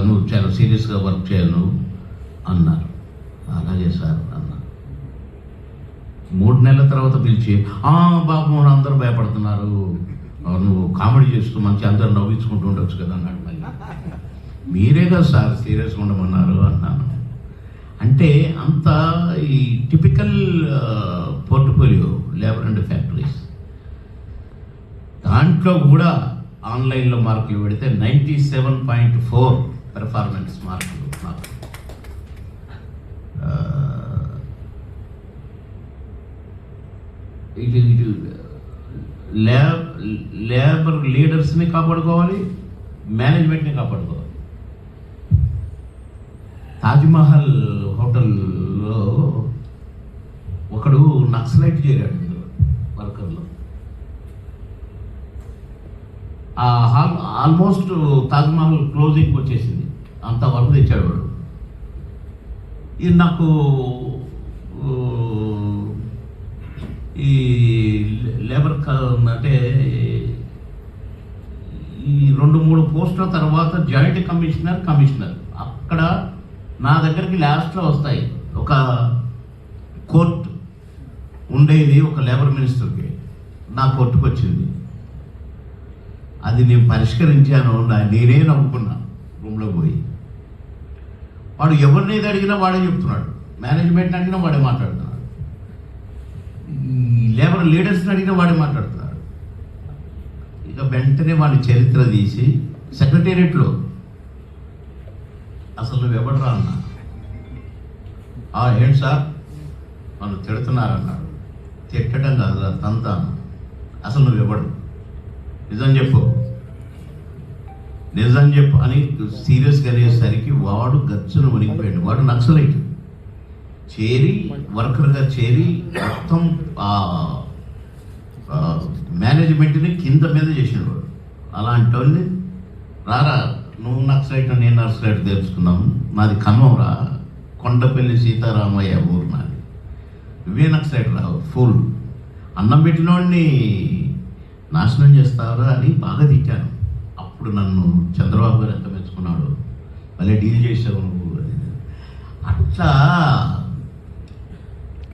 నువ్వు చాలా సీరియస్గా వర్క్ చేయను అన్నారు. అలాగే సార్ అన్నా. 3 నెలల తర్వాత పిలిచి బాబు అందరూ భయపడుతున్నారు, నువ్వు కామెడీ చేస్తూ మంచి అందరూ నవ్వించుకుంటూ ఉండొచ్చు కదా అన్నాడు. మళ్ళీ మీరే కదా సార్ సీరియస్గా ఉండమన్నారు అన్నాను. అంటే అంత ఈ typical portfolio labour and factories, దాంట్లో కూడా ఆన్లైన్లో మార్కులు పెడితే 97.4 పెర్ఫార్మెన్స్ మార్కులు నాకు. ఇటు లేబర్ లీడర్స్ని కాపాడుకోవాలి, మేనేజ్మెంట్ని కాపాడుకోవాలి. తాజ్మహల్ హోటల్లో ఒకడు నక్సలైట్ చేరాడు ఇందులో వర్కర్లో. ఆ హాల్ ఆల్మోస్ట్ తాజ్మహల్ క్లోజింగ్కి వచ్చేసింది, అంత వర్క్ తెచ్చాడు వాడు. ఇది నాకు ఈ లేబర్ అంటే ఈ 2-3 పోస్టుల తర్వాత జాయింట్ కమిషనర్ అక్కడ నా దగ్గరికి లాస్ట్లో వస్తాయి. ఒక కోర్టు ఉండేది ఒక లేబర్ మినిస్టర్కి, నా కోర్టుకు వచ్చింది. అది నేను పరిష్కరించాను, నేనే నవ్వుకున్నా రూమ్లో పోయి. వాడు ఎవరిని అడిగినా వాడే చెప్తున్నాడు, మేనేజ్మెంట్ని అడిగినా వాడే మాట్లాడుతున్నాడు, ఈ లేబర్ లీడర్స్ని అడిగినా వాడే మాట్లాడుతున్నాడు. ఇక వెంటనే వాడి చరిత్ర తీసి సెక్రటేరియట్లో, అసలు నువ్వు ఎవడరా అన్నా. ఏంటి సార్ నన్ను తిడుతున్నారన్నాడు. తిట్టడం కాదు, తంతాను. అసలు నువ్వు ఎవడు, నిజం చెప్పు అని సీరియస్గా అనేసరికి వాడు గచ్చును వణికిపోయాడు. వాడు నక్సలైట్ చేరి వర్కర్గా చేరి మొత్తం మేనేజ్మెంట్ని కింద మీద చేసిన వాడు. అలాంటి వాళ్ళని రారా నువ్వు నక్సలైట్ నేను నక్సలైట్ తెలుసుకున్నాము, నాది ఖమ్మం రా, కొండపల్లి సీతారామయ్య ఊరు నాది, నువ్వే నక్సలైట్ రావు ఫుల్, అన్నం పెట్టినోడిని నాశనం చేస్తావురా అని బాగా తిట్టాను. అప్పుడు నన్ను చంద్రబాబు గారు ఎంత మెచ్చుకున్నాడు, మళ్ళీ డీల్ చేసావు నువ్వు. అట్లా